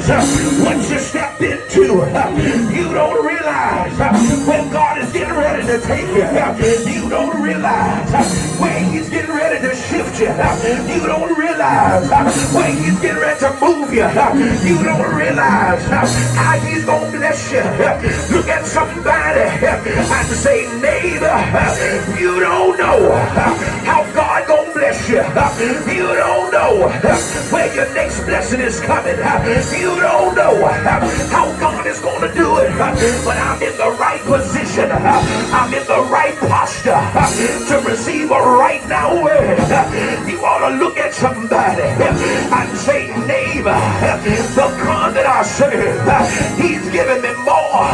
realize what you stepped into. You don't realize when God is getting ready to take you. You don't realize when He's getting ready to shift you. You don't realize when He's getting ready to move you. You don't realize how He's going to bless you. Look at somebody and say, neighbor, you don't know how God going to bless you. You don't know where your next blessing is coming. You don't know how God is going to do it. But I'm in the right position. I'm in the right posture to receive a right now word. You ought to look at somebody and say, neighbor, the God that I serve, He's given me more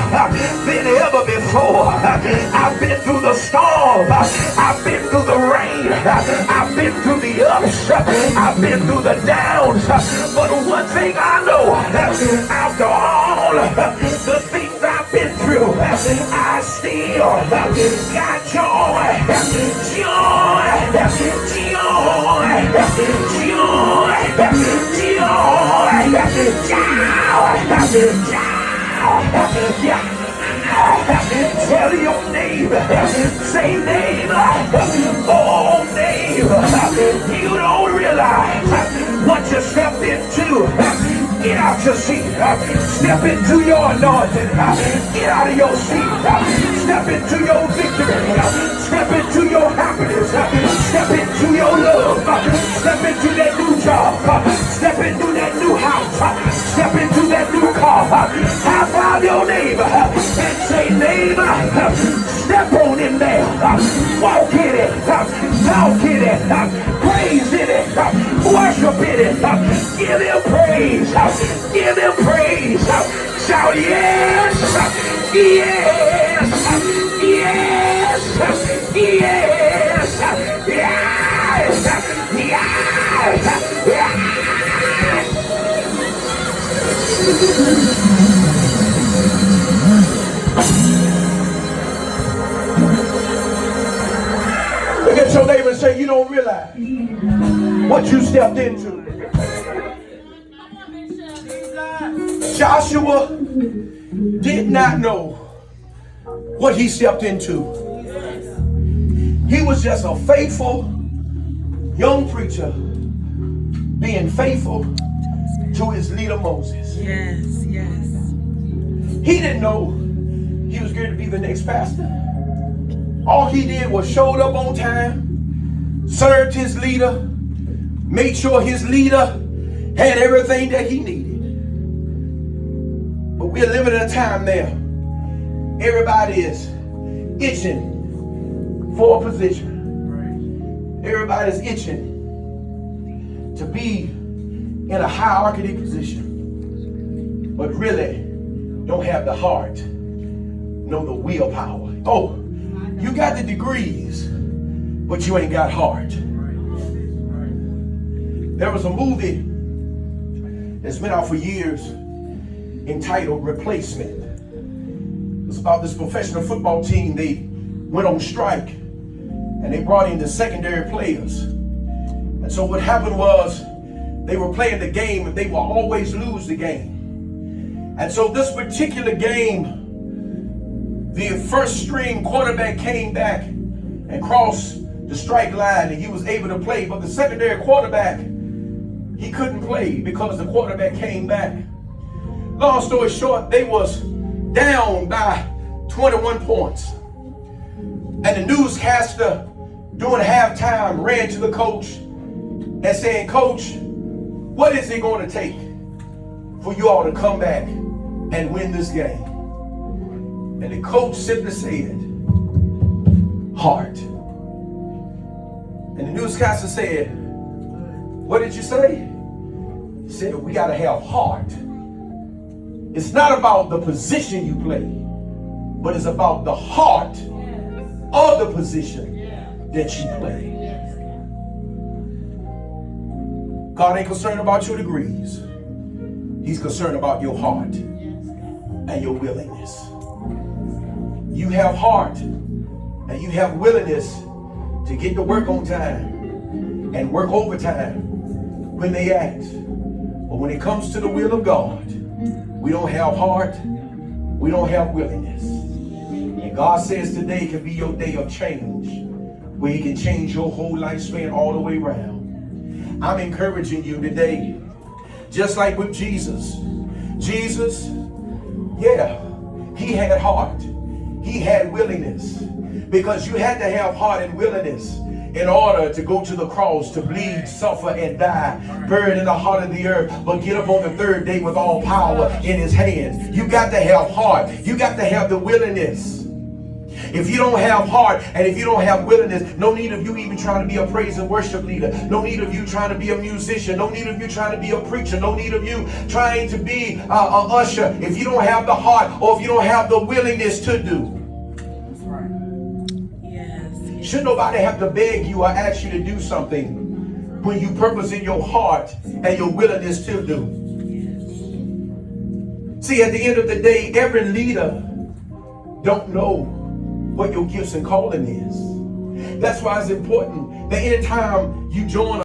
than ever before. I've been through the storm. I've been through the rain. I've been through the ups. I've been through the downs. But one thing I know, after all the things I've been through, I still got joy. Tell your neighbor, say neighbor, oh neighbor, you don't realize what you stepped into. Get out your seat, step into your anointing, get out of your seat, step into your victory, step into your happiness, step into your love, step into that new job, step into that new house, step into that new car. High five your neighbor and say, neighbor, step on in there, walk in it, talk in it, praise in it, worship in it, give Him praise, give Him praise, shout yes, yes, yes, yes, yes, yes, yes. Look at your neighbor and say, you don't realize what you stepped into. Joshua did not know what he stepped into. He was just a faithful young preacher being faithful to his leader Moses. Yes, yes. He didn't know he was going to be the next pastor. All he did was showed up on time, served his leader, made sure his leader had everything that he needed. But we're living in a time now. Everybody is itching for a position. Everybody's itching to be in a hierarchy position, but really don't have the heart, nor the willpower. Oh, you got the degrees, but you ain't got heart. There was a movie that's been out for years entitled Replacement. It was about this professional football team. They went on strike and they brought in the secondary players. And so what happened was they were playing the game and they will always lose the game. And so this particular game, the first string quarterback came back and crossed the strike line and he was able to play. But the secondary quarterback, he couldn't play because the quarterback came back. Long story short, they was down by 21 points. And the newscaster during halftime ran to the coach and saying, Coach, what is it going to take for you all to come back and win this game? And the coach simply said, heart. And the newscaster said, what did you say? He said, we got to have heart. It's not about the position you play, but it's about the heart of the position that you play. God ain't concerned about your degrees. He's concerned about your heart and your willingness. You have heart and you have willingness to get to work on time and work overtime when they ask. But when it comes to the will of God, We don't have heart. We don't have willingness. And God says today can be your day of change, where He can change your whole lifespan all the way around. I'm encouraging you today, just like with Jesus. Jesus, yeah, He had heart. He had willingness. Because you had to have heart and willingness in order to go to the cross, to bleed, suffer, and die, buried in the heart of the earth, but get up on the third day with all power in His hands. You got to have heart. You got to have the willingness. If you don't have heart and if you don't have willingness, no need of you even trying to be a praise and worship leader. No need of you trying to be a musician. No need of you trying to be a preacher. No need of you trying to be an usher. If you don't have the heart or if you don't have the willingness to do. That's right. Yes. Should nobody have to beg you or ask you to do something when you purpose in your heart and your willingness to do. Yes. See, at the end of the day, every leader don't know what your gifts and calling is. That's why it's important that anytime you join